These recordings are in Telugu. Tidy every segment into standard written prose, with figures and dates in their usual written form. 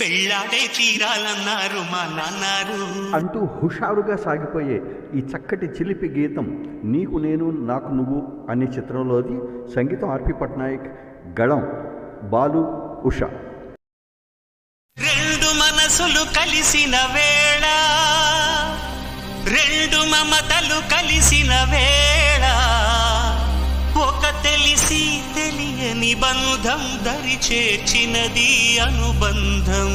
పెళ్ళాడే తీరాలన్నారు మా నాన్నారు అంటూ హుషారుగా సాగిపోయే ఈ చక్కటి చిలిపి గీతం నీకు నేను నాకు నువ్వు అనే చిత్రంలోది. సంగీతం ఆర్పి పట్నాయక్, గళం బాలు, ఉష. రెండు మనసులు కలిసిన వేళ, రెండు మమతలు కలిసిన వేళ, ఒక తెలిసి తెలియని బంధం దరి చేర్చినది అనుబంధం.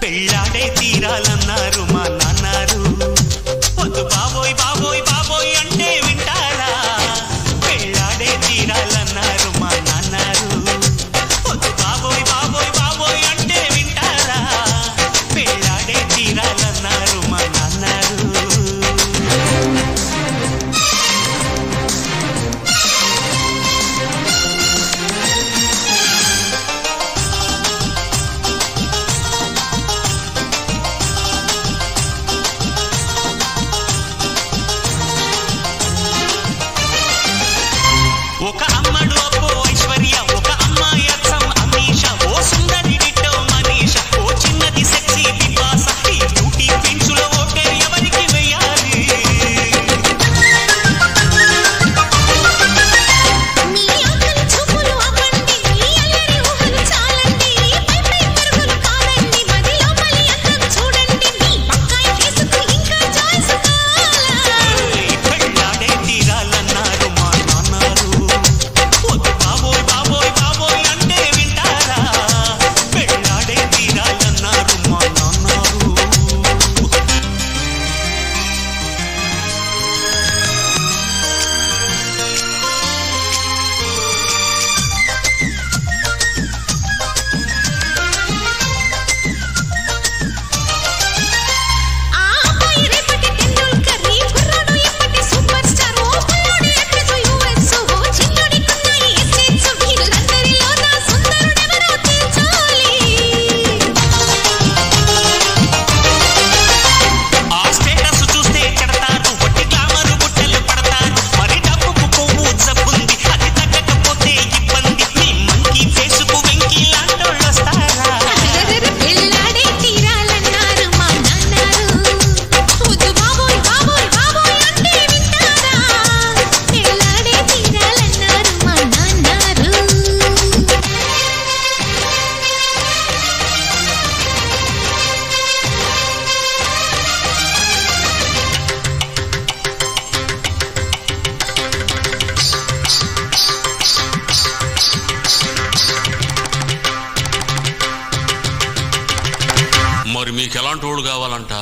పెళ్ళాడే తీరాలన్నారు మా నాన్నారు, వద్దు బాబోయ్ బాబోయ్ బాబోయ్ అంటే వింటారా. పెళ్ళాడే తీరాలన్నారు మా నాన్నారు, వద్దు బాబోయ్ బాబోయ్ బాబోయ్ అంటే వింటారా. పెళ్ళాడే తీరాలన్నారు మా నాన్నారు. ఒక అమ్మడు అప్పో ఐశ్వర్య, ఒక అమ్మాయి అచ్చం అమీష, ఓ సుందరి డిట్టో మనీష, ఓ చిన్నది సెక్సీ బిపాస. ఈ బ్యూటీ క్వీన్స్లో ఓటే ఎవరికి వేయాలి? మీ ఆకలి చూపులు అవ్వండి, మీ అల్లరి ఊహలు చాలండి, పై పై పరుగులు కాదండి, మదిలో మలి అందం చూడండి, మీ పక్కాయి కేసుకు ఇంకా చాయిస్ కావాలా? పెళ్ళాడే తీరాలన్నారు మా నాన్నారు, వద్దు బాబోయ్ బాబోయ్ బాబోయ్ అంటే వింటారా. పెళ్ళాడే తీరాలన్నారు మా నాన్నారు. ఆ అబ్బాయి రేపటి టెండూల్కర్, ఈ కుర్రాడు ఎప్పటి సూపర్ స్టార్, ఓ పిల్లోడి అడ్రస్ యుఎస్, ఓ చిన్నోడి కున్నాయి ఎస్టేట్స్, వీళ్ళందరిలో నా సుందరుడెవరో తేల్చాలి. ఆ స్టేటస్ చూస్తే చెడతారు, వట్టి గ్లామరు బుట్టలు పడతారు. మరి డబ్బుకు పువ్వు జబ్బుంది, అది తగ్గకపోతే ఇబ్బంది. మీ మంకీ ఫేసుకు వెంకీ లాంటోళ్ళు వస్తారా. పెళ్ళాడే తీరాలన్నారు మా నాన్నారు, వద్దు బాబోయ్ బాబోయ్ బాబోయ్ అంటే వింటారా. పెళ్ళాడే తీరాలన్నారు మా నాన్నారు. మరి మీకు ఎలాంటి వాడు కావాలంట?